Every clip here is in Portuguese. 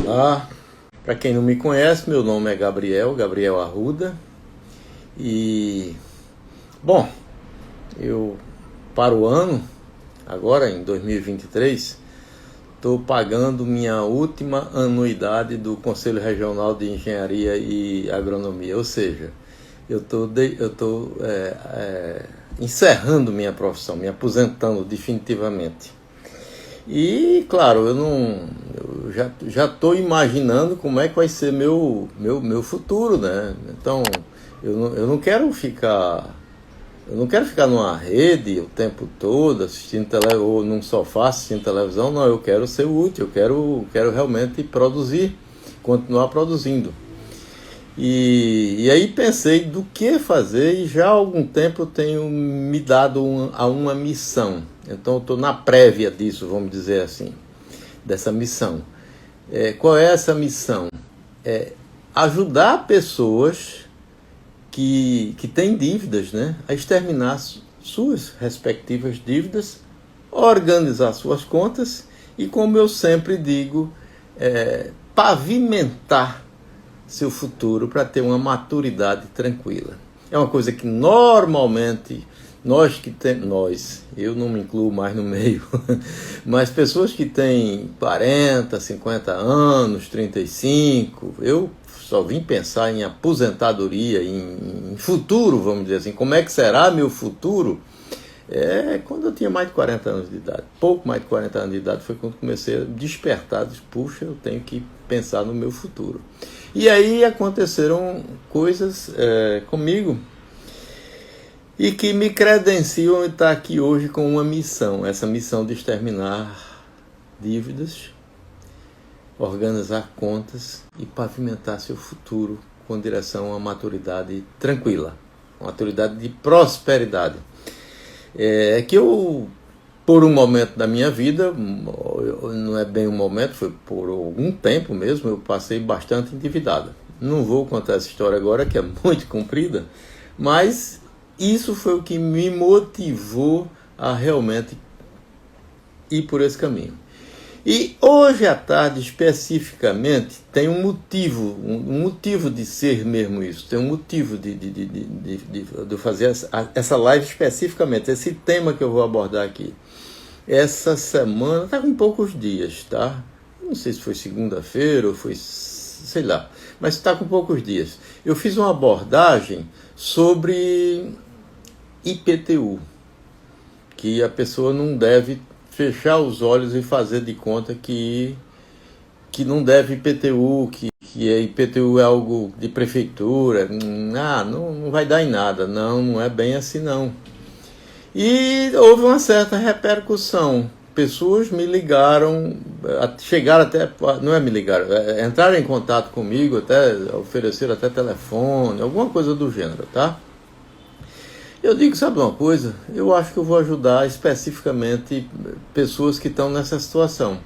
Olá, para quem não me conhece, meu nome é Gabriel Arruda e, bom, eu para o ano, agora em 2023, estou pagando minha última anuidade do Conselho Regional de Engenharia e Agronomia, ou seja, eu estou encerrando minha profissão, me aposentando definitivamente. E, claro, eu já estou imaginando como é que vai ser meu futuro, né? Então, eu não quero ficar numa rede o tempo todo assistindo ou num sofá assistindo televisão. Não, eu quero ser útil, eu quero realmente produzir, continuar produzindo. E aí pensei do que fazer, e já há algum tempo eu tenho me dado a uma missão. Então eu estou na prévia disso, vamos dizer assim, dessa missão. Qual é essa missão? Ajudar pessoas que têm dívidas, né, a exterminar suas respectivas dívidas, organizar suas contas e, como eu sempre digo, pavimentar seu futuro para ter uma maturidade tranquila. É uma coisa que normalmente eu não me incluo mais no meio, mas pessoas que têm 40, 50 anos, 35, eu só vim pensar em aposentadoria, em futuro, vamos dizer assim, como é que será meu futuro? Quando eu tinha mais de 40 anos de idade, pouco mais de 40 anos de idade, foi quando comecei a despertar, puxa, eu tenho que pensar no meu futuro. E aí aconteceram coisas comigo e que me credenciam a estar aqui hoje com uma missão, essa missão de exterminar dívidas, organizar contas e pavimentar seu futuro com direção a uma maturidade tranquila, uma maturidade de prosperidade. Que eu, por um momento da minha vida, não é bem um momento, foi por algum tempo mesmo, eu passei bastante endividado. Não vou contar essa história agora, que é muito comprida, mas isso foi o que me motivou a realmente ir por esse caminho. E hoje à tarde, especificamente, tem um motivo de ser mesmo isso, tem um motivo de fazer essa live especificamente, esse tema que eu vou abordar aqui. Essa semana, está com poucos dias, tá? Não sei se foi segunda-feira ou foi, sei lá, mas está com poucos dias. Eu fiz uma abordagem sobre IPTU, que a pessoa não deve fechar os olhos e fazer de conta que não deve IPTU, que IPTU é algo de prefeitura, não vai dar em nada. Não é bem assim não. E houve uma certa repercussão. Pessoas me ligaram, chegaram até, não é me ligaram, entraram em contato comigo, até ofereceram até telefone, alguma coisa do gênero, tá? Eu digo, sabe uma coisa? Eu acho que eu vou ajudar especificamente pessoas que estão nessa situação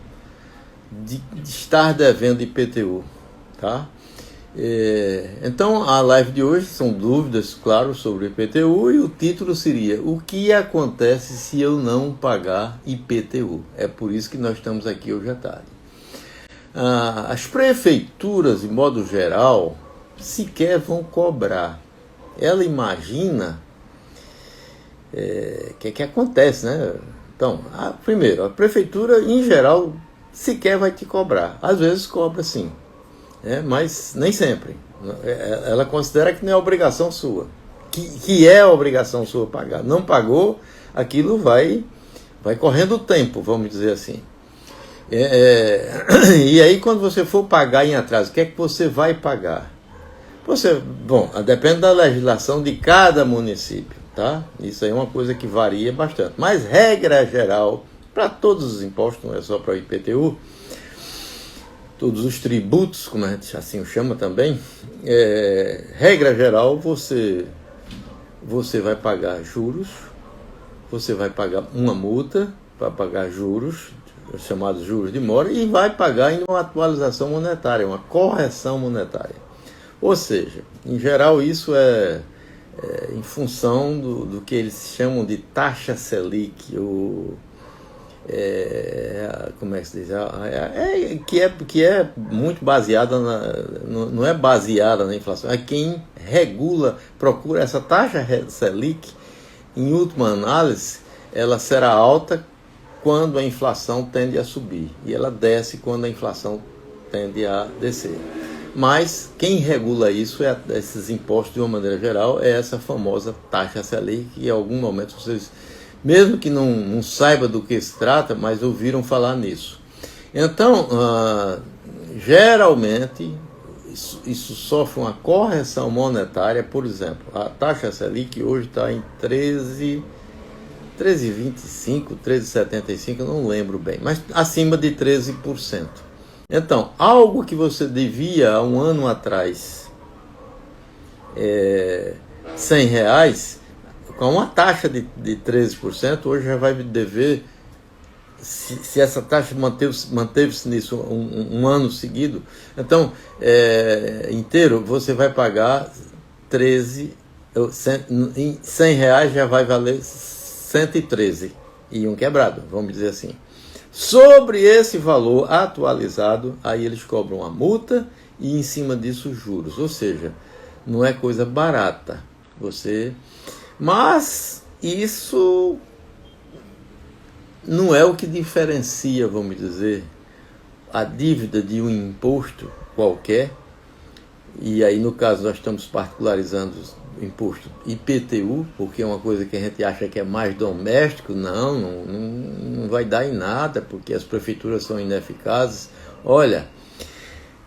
de estar devendo IPTU, tá? Então, a live de hoje são dúvidas, claro, sobre IPTU, e o título seria: o que acontece se eu não pagar IPTU? É por isso que nós estamos aqui hoje à tarde. As prefeituras, de modo geral, sequer vão cobrar. Ela imagina que acontece, né? Então, primeiro, a prefeitura, em geral, sequer vai te cobrar. Às vezes cobra sim, mas nem sempre. Ela considera que não é obrigação sua, que é obrigação sua pagar. Não pagou, aquilo vai correndo o tempo, vamos dizer assim. E aí, quando você for pagar em atraso, o que é que você vai pagar? Depende da legislação de cada município, tá? Isso aí é uma coisa que varia bastante. Mas, regra geral, para todos os impostos, não é só para o IPTU, todos os tributos, como a gente assim o chama também, regra geral, você vai pagar juros, você vai pagar uma multa para pagar juros, chamados juros de mora, e vai pagar em uma atualização monetária, uma correção monetária. Ou seja, em geral isso em função do que eles chamam de taxa Selic, como é que se diz? Que é muito baseada não é baseada na inflação, é quem regula, procura essa taxa Selic, em última análise, ela será alta quando a inflação tende a subir e ela desce quando a inflação tende a descer. Mas quem regula isso, esses impostos de uma maneira geral, é essa famosa taxa Selic, que em algum momento vocês, mesmo que não saiba do que se trata, mas ouviram falar nisso. Então, geralmente, isso sofre uma correção monetária. Por exemplo, a taxa Selic hoje está em 13,25, 13,75, eu não lembro bem, mas acima de 13%. Então, algo que você devia há um ano atrás, R$100, com uma taxa de 13%, hoje já vai dever, se essa taxa manteve-se nisso um ano seguido, então, inteiro, você vai pagar 13, em R$100 já vai valer 113 e um quebrado, vamos dizer assim. Sobre esse valor atualizado, aí eles cobram a multa e em cima disso juros, ou seja, não é coisa barata. Mas isso não é o que diferencia, vamos dizer, a dívida de um imposto qualquer. E aí, no caso, nós estamos particularizando o imposto IPTU, porque é uma coisa que a gente acha que é mais doméstico. Não vai dar em nada, porque as prefeituras são ineficazes. Olha,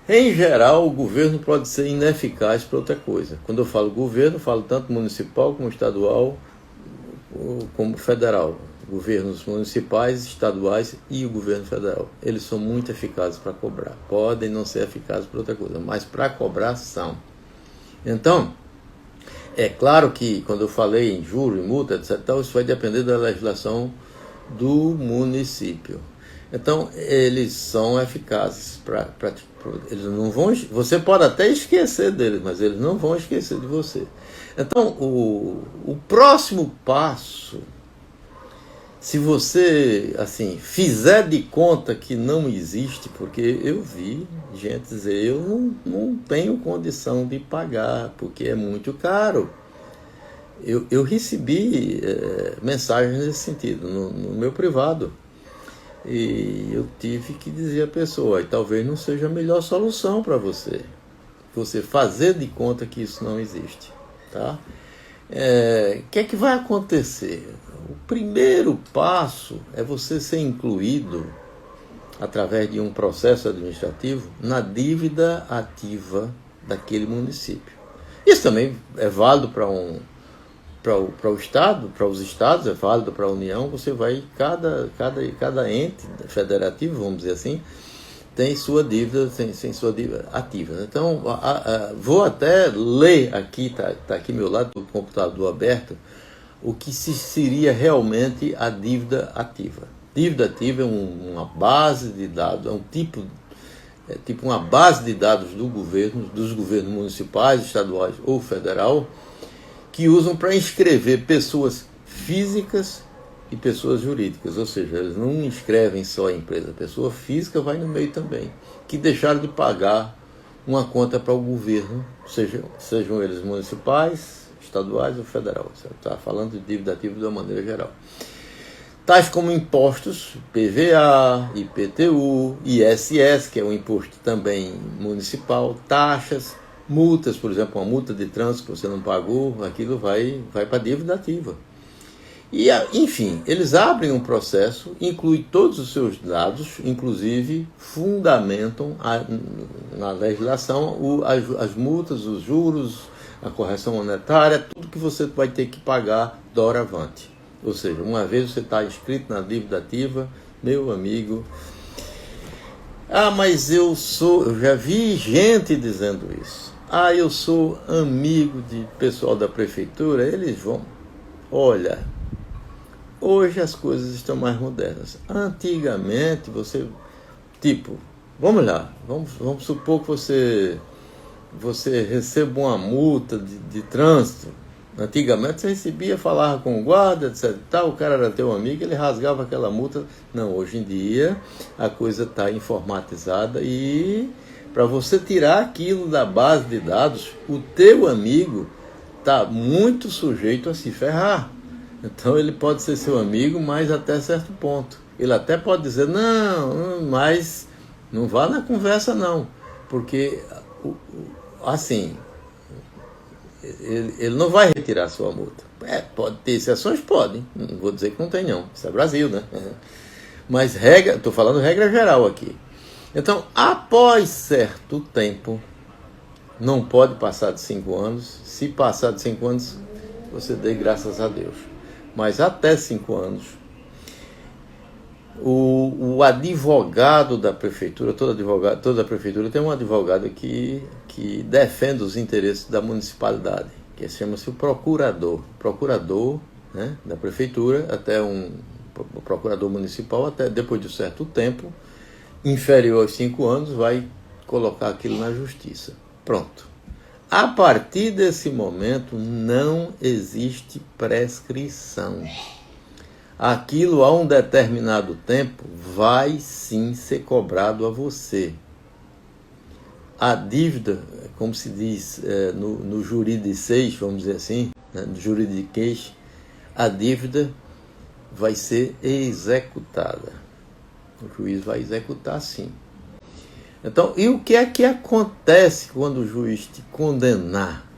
em geral, o governo pode ser ineficaz para outra coisa. Quando eu falo governo, eu falo tanto municipal como estadual, como federal. Governos municipais, estaduais e o governo federal. Eles são muito eficazes para cobrar. Podem não ser eficazes para outra coisa, mas para cobrar são. Então, é claro que quando eu falei em juros e multa, etc., isso vai depender da legislação do município. Então, eles são eficazes eles não vão. Você pode até esquecer deles, mas eles não vão esquecer de você. Então, o próximo passo, se você, assim, fizer de conta que não existe, porque eu vi gente dizer, eu não tenho condição de pagar, porque é muito caro. Eu recebi mensagens nesse sentido, no meu privado. E eu tive que dizer à pessoa, talvez não seja a melhor solução para você fazer de conta que isso não existe. Tá? O que é que vai acontecer? O primeiro passo é você ser incluído, através de um processo administrativo, na dívida ativa daquele município. Isso também é válido para o Estado, para os Estados, é válido para a União. Você vai, cada ente federativo, vamos dizer assim, tem sua dívida, tem sua dívida ativa. Então, vou até ler aqui, está aqui ao meu lado, do computador aberto, o que seria realmente a dívida ativa. Dívida ativa é uma base de dados, é um tipo uma base de dados dos governos municipais, estaduais ou federal, que usam para inscrever pessoas físicas e pessoas jurídicas, ou seja, eles não inscrevem só a empresa, a pessoa física vai no meio também, que deixaram de pagar uma conta para o governo, sejam eles municipais, estaduais ou federal. Você está falando de dívida ativa de uma maneira geral. Tais como impostos, PVA, IPTU, ISS, que é um imposto também municipal, taxas, multas, por exemplo, uma multa de trânsito que você não pagou, aquilo vai para a dívida ativa. E, enfim, eles abrem um processo, incluem todos os seus dados, inclusive fundamentam na legislação as multas, os juros, a correção monetária, tudo que você vai ter que pagar doravante. Ou seja, uma vez você está inscrito na dívida ativa, meu amigo, mas eu já vi gente dizendo isso. Eu sou amigo de pessoal da prefeitura, eles vão. Olha, hoje as coisas estão mais modernas. Antigamente, vamos lá, vamos supor que você receba uma multa de trânsito Antigamente você recebia, falava com o guarda, etc. Tal, o cara era teu amigo, ele rasgava aquela multa. Não, hoje em dia a coisa está informatizada e para você tirar aquilo da base de dados, o teu amigo está muito sujeito a se ferrar. Então ele pode ser seu amigo, mas até certo ponto. Ele até pode dizer, não, mas não vá na conversa não, porque assim, ele não vai retirar sua multa. Pode ter exceções? Pode. Não vou dizer que não tem não. Isso é Brasil, né? Mas regra, estou falando regra geral aqui. Então, após certo tempo, não pode passar de 5 anos. Se passar de 5 anos, você dê graças a Deus. Mas até 5 anos, o advogado da prefeitura, toda a prefeitura tem um advogado que defende os interesses da municipalidade, que chama-se o procurador, né, da prefeitura, até o procurador municipal, até depois de um certo tempo, inferior aos 5 anos, vai colocar aquilo na justiça. Pronto. A partir desse momento, não existe prescrição. Aquilo a um determinado tempo vai sim ser cobrado a você. A dívida, como se diz no juridiquês, vamos dizer assim, né, no juridiquês, a dívida vai ser executada. O juiz vai executar sim. Então, e o que é que acontece quando o juiz te condenar?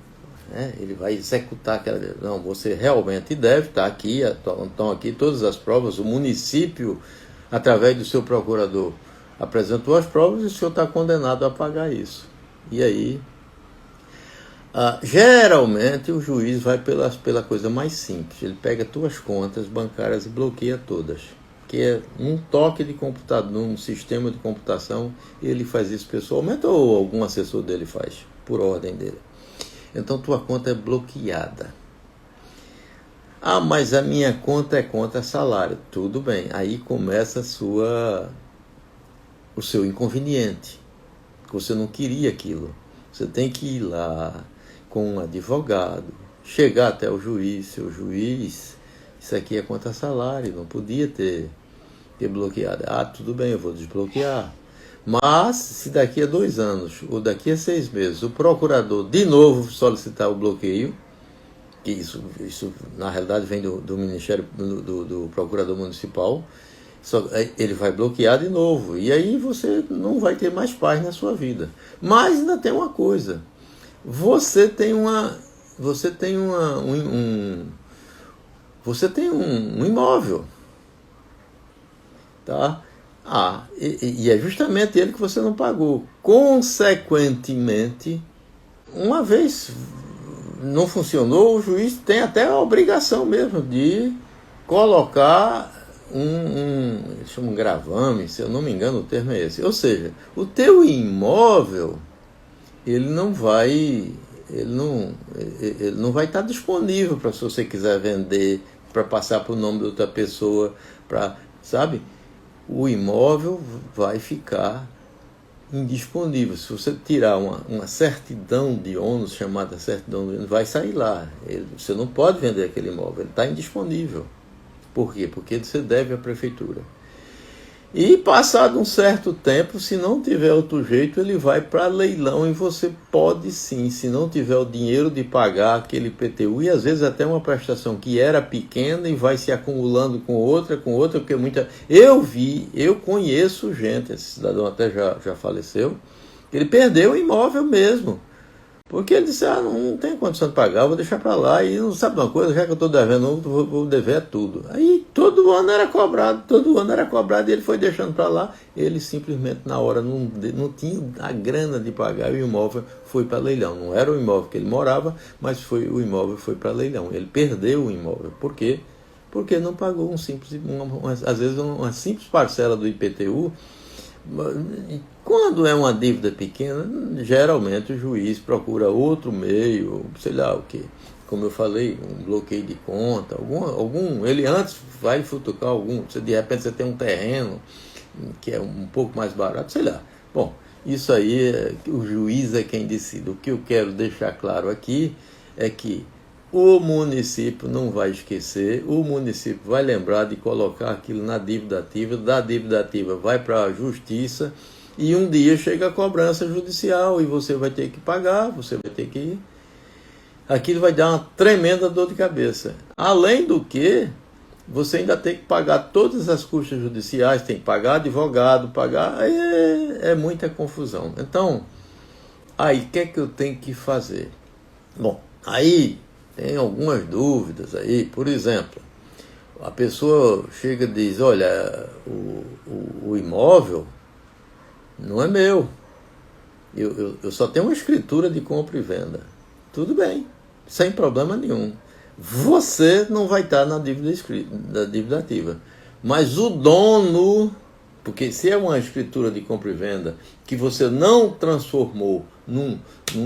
Ele vai executar aquela... Não, você realmente deve, está aqui, estão aqui todas as provas, o município, através do seu procurador, apresentou as provas e o senhor está condenado a pagar isso. E aí, geralmente o juiz vai pela coisa mais simples, ele pega tuas contas bancárias e bloqueia todas. Que é um toque de computador, num sistema de computação, ele faz isso pessoalmente ou algum assessor dele faz, por ordem dele. Então tua conta é bloqueada. Mas a minha conta é conta salário. Tudo bem, aí começa o seu inconveniente. Você não queria aquilo. Você tem que ir lá com um advogado, chegar até o juiz, seu juiz, isso aqui é conta salário, não podia ter bloqueado. Tudo bem, eu vou desbloquear. Mas, se daqui a 2 anos, ou daqui a 6 meses, o procurador de novo solicitar o bloqueio, que isso na realidade vem do Ministério, do Procurador Municipal, ele vai bloquear de novo. E aí você não vai ter mais paz na sua vida. Mas ainda tem uma coisa. Você tem um imóvel. Tá? E é justamente ele que você não pagou. Consequentemente, uma vez não funcionou, o juiz tem até a obrigação mesmo de colocar chama um gravame, se eu não me engano o termo é esse. Ou seja, o teu imóvel ele não vai estar disponível para, se você quiser vender, para passar para o nome de outra pessoa, sabe? O imóvel vai ficar indisponível. Se você tirar uma certidão de ônus, chamada certidão de ônus, vai sair lá. Você não pode vender aquele imóvel, ele está indisponível. Por quê? Porque você deve à prefeitura. E passado um certo tempo, se não tiver outro jeito, ele vai para leilão e você pode sim, se não tiver o dinheiro de pagar aquele IPTU, e às vezes até uma prestação que era pequena e vai se acumulando com outra, porque eu conheço gente, esse cidadão até já faleceu, ele perdeu o imóvel mesmo. Porque ele disse, não tenho condição de pagar, vou deixar para lá. E não sabe uma coisa, já que eu estou devendo, vou dever tudo. Aí todo ano era cobrado e ele foi deixando para lá. Ele simplesmente na hora não tinha a grana de pagar e o imóvel foi para leilão. Não era o imóvel que ele morava, mas o imóvel foi para leilão. Ele perdeu o imóvel. Por quê? Porque não pagou às vezes uma simples parcela do IPTU. Quando é uma dívida pequena, geralmente o juiz procura outro meio, sei lá o que, como eu falei, um bloqueio de conta, ele antes vai futucar de repente você tem um terreno que é um pouco mais barato, sei lá. Bom, isso aí o juiz é quem decide. O que eu quero deixar claro aqui é que o município não vai esquecer, o município vai lembrar de colocar aquilo na dívida ativa, da dívida ativa vai para a justiça, e um dia chega a cobrança judicial e você vai ter que pagar, você vai ter que ir. Aquilo vai dar uma tremenda dor de cabeça. Além do que, você ainda tem que pagar todas as custas judiciais, tem que pagar advogado, pagar... Aí é muita confusão. Então, aí o que é que eu tenho que fazer? Bom, aí tem algumas dúvidas aí. Por exemplo, a pessoa chega e diz, olha, o imóvel não é meu. Eu só tenho uma escritura de compra e venda. Tudo bem, sem problema nenhum. Você não vai estar na dívida ativa. Mas o dono, porque se é uma escritura de compra e venda que você não transformou num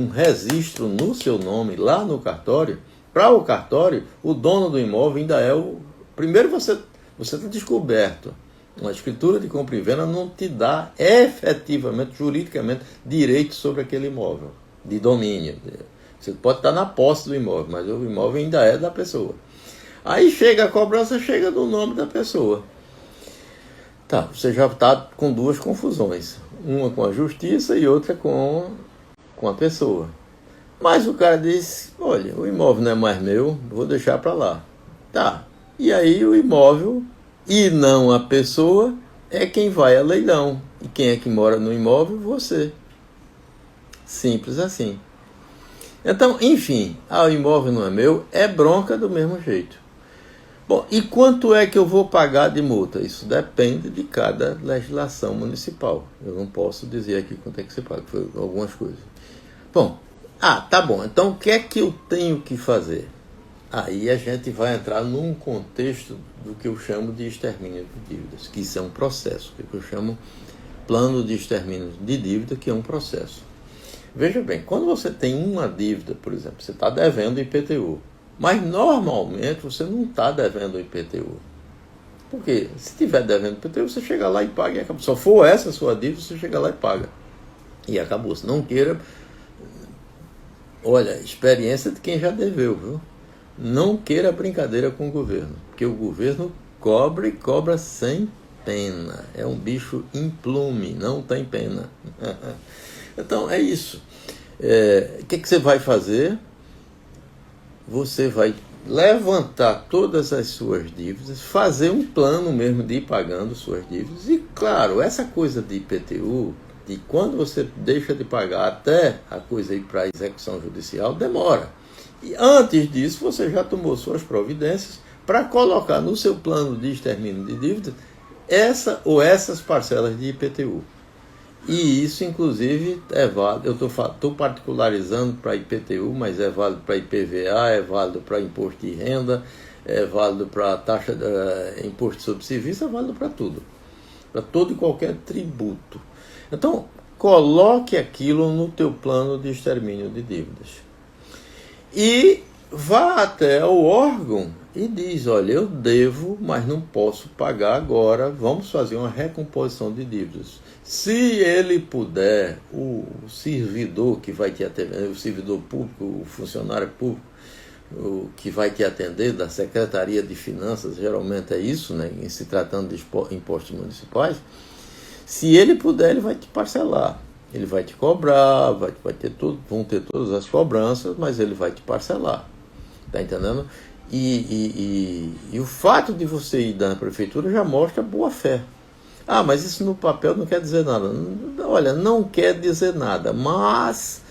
registro no seu nome lá no cartório, para o cartório, o dono do imóvel ainda é o... Primeiro você está descoberto. Uma escritura de compra e venda não te dá efetivamente, juridicamente, direito sobre aquele imóvel, de domínio. Você pode estar na posse do imóvel, mas o imóvel ainda é da pessoa. Aí chega a cobrança, chega no nome da pessoa. Tá, você já está com duas confusões. Uma com a justiça e outra com a pessoa. Mas o cara diz, olha, o imóvel não é mais meu, vou deixar para lá. Tá, e aí o imóvel, e não a pessoa, é quem vai a leilão. E quem é que mora no imóvel? Você. Simples assim. Então, enfim, o imóvel não é meu, é bronca do mesmo jeito. Bom, e quanto é que eu vou pagar de multa? Isso depende de cada legislação municipal. Eu não posso dizer aqui quanto é que você paga, foi algumas coisas. Bom, tá bom, então o que é que eu tenho que fazer? Aí a gente vai entrar num contexto do que eu chamo de extermínio de dívidas, que isso é um processo, que eu chamo plano de extermínio de dívida, que é um processo. Veja bem, quando você tem uma dívida, por exemplo, você está devendo IPTU, mas normalmente você não está devendo IPTU. Porque se estiver devendo IPTU, você chega lá e paga e acabou. Se for essa a sua dívida, você chega lá e paga. E acabou. Se não queira... Olha, experiência de quem já deveu, viu? Não queira brincadeira com o governo, porque o governo cobra e cobra sem pena. É um bicho implume, não tem pena. Então, é isso. O que você vai fazer? Você vai levantar todas as suas dívidas, fazer um plano mesmo de ir pagando suas dívidas. E, claro, essa coisa de IPTU, de quando você deixa de pagar até a coisa ir para a execução judicial, demora. E antes disso, você já tomou suas providências para colocar no seu plano de extermínio de dívidas essa ou essas parcelas de IPTU. E isso, inclusive, é válido. Eu estou particularizando para IPTU, mas é válido para IPVA, é válido para imposto de renda, é válido para taxa de imposto sobre serviço, é válido para tudo. Para todo e qualquer tributo. Então, coloque aquilo no teu plano de extermínio de dívidas. E vá até o órgão e diz, olha, eu devo, mas não posso pagar agora, vamos fazer uma recomposição de dívidas. Se ele puder, o servidor que vai te atender, o servidor público, o funcionário público, o que vai te atender da Secretaria de Finanças, geralmente é isso, né, em se tratando de impostos municipais, se ele puder, ele vai te parcelar. Ele vai te cobrar, vão ter todas as cobranças, mas ele vai te parcelar. Está entendendo? E o fato de você ir na prefeitura já mostra boa fé. Mas isso no papel não quer dizer nada. Olha, não quer dizer nada, mas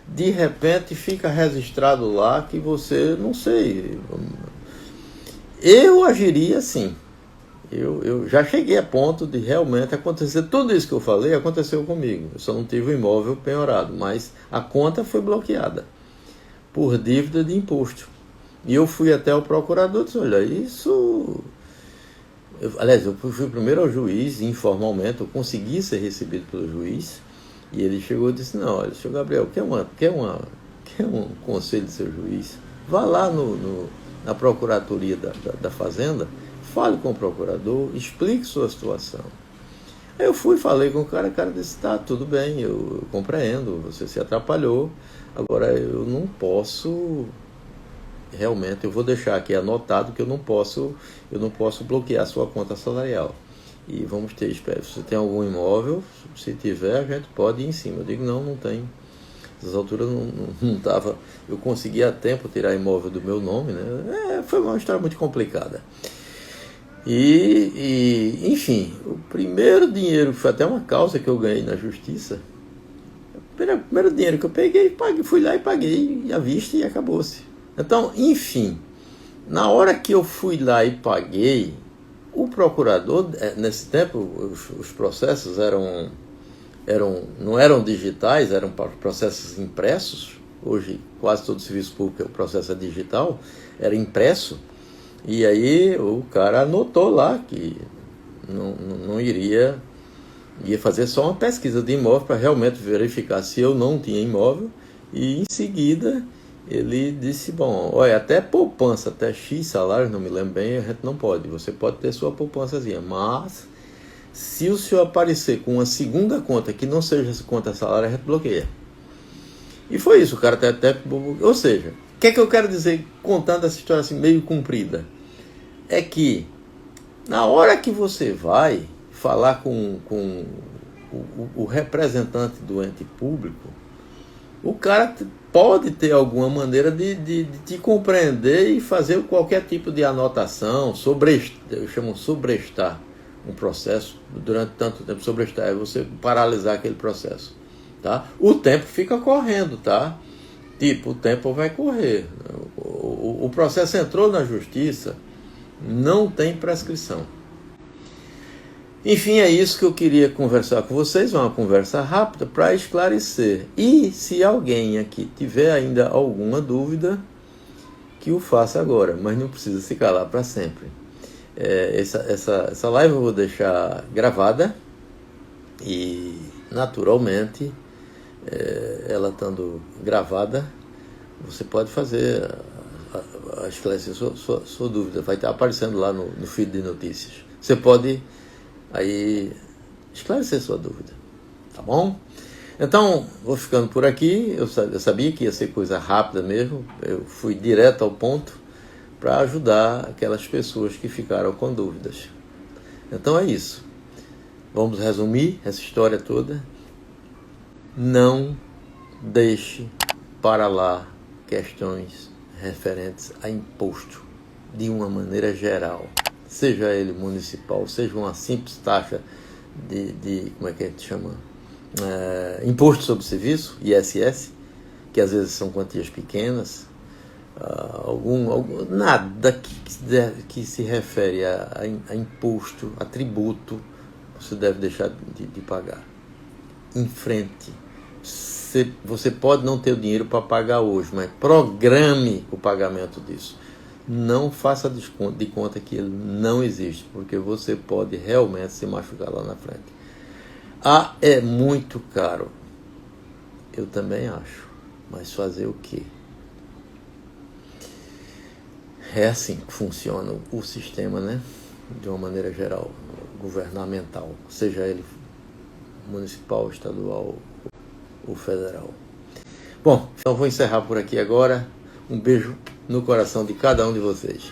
de repente fica registrado lá que você, não sei, eu agiria assim. Eu já cheguei a ponto de realmente acontecer, tudo isso que eu falei aconteceu comigo. Eu só não tive o imóvel penhorado, mas a conta foi bloqueada por dívida de imposto. E eu fui até o procurador e disse, olha, isso... Aliás, eu fui primeiro ao juiz, informalmente, eu consegui ser recebido pelo juiz, e ele chegou e disse, não, olha, senhor Gabriel, quer um conselho do seu juiz? Vá lá na Procuradoria da Fazenda, fale com o procurador, explique sua situação. Aí eu fui, falei com o cara disse, tá, tudo bem, eu compreendo, você se atrapalhou, agora eu não posso realmente eu vou deixar aqui anotado que eu não posso bloquear a sua conta salarial. E vamos ter, espero, se você tem algum imóvel, se tiver, a gente pode ir em cima. Eu digo, não tem. Nessas alturas não estava, eu consegui a tempo tirar imóvel do meu nome, né? Foi uma história muito complicada. Enfim, o primeiro dinheiro, foi até uma causa que eu ganhei na justiça, o primeiro dinheiro que eu peguei, fui lá e paguei à vista e acabou-se. Então, enfim, na hora que eu fui lá e paguei, o procurador, nesse tempo, os processos não eram digitais, eram processos impressos. Hoje, quase todo serviço público, o processo é digital, era impresso. E aí o cara anotou lá que não ia fazer só uma pesquisa de imóvel para realmente verificar se eu não tinha imóvel. E em seguida ele disse, bom, olha, até poupança, até X salários, não me lembro bem, a gente não pode. Você pode ter sua poupançazinha, mas se o senhor aparecer com uma segunda conta que não seja essa conta salário, a gente bloqueia. E foi isso, o cara até... Ou seja, o que é que eu quero dizer contando essa história assim meio comprida? É que na hora que você vai falar com o representante do ente público, o cara pode ter alguma maneira de te compreender e fazer qualquer tipo de anotação, eu chamo sobrestar um processo durante tanto tempo. Sobrestar é você paralisar aquele processo, tá? O tempo fica correndo, tá? Tipo, o tempo vai correr. O processo entrou na justiça, não tem prescrição. Enfim, é isso que eu queria conversar com vocês, uma conversa rápida para esclarecer. E se alguém aqui tiver ainda alguma dúvida, que o faça agora, mas não precisa se calar para sempre. Essa live eu vou deixar gravada e, naturalmente, ela estando gravada, você pode fazer esclarecer sua dúvida. Vai estar aparecendo lá no feed de notícias. Você pode aí esclarecer sua dúvida, tá bom? Então, vou ficando por aqui. Eu sabia que ia ser coisa rápida mesmo. Eu fui direto ao ponto para ajudar aquelas pessoas que ficaram com dúvidas. Então é isso. Vamos resumir essa história toda. Não deixe para lá questões referentes a imposto de uma maneira geral. Seja ele municipal, seja uma simples taxa de como é que a gente chama? Imposto sobre serviço, ISS, que às vezes são quantias pequenas, nada que se refere a imposto, a tributo, você deve deixar de pagar. Em frente. Você pode não ter o dinheiro para pagar hoje, mas programe o pagamento disso. Não faça desconto de conta que ele não existe, porque você pode realmente se machucar lá na frente. É muito caro. Eu também acho. Mas fazer o quê? É assim que funciona o sistema, né? De uma maneira geral, governamental, seja ele municipal, estadual ou federal. Bom, então vou encerrar por aqui agora. Um beijo no coração de cada um de vocês.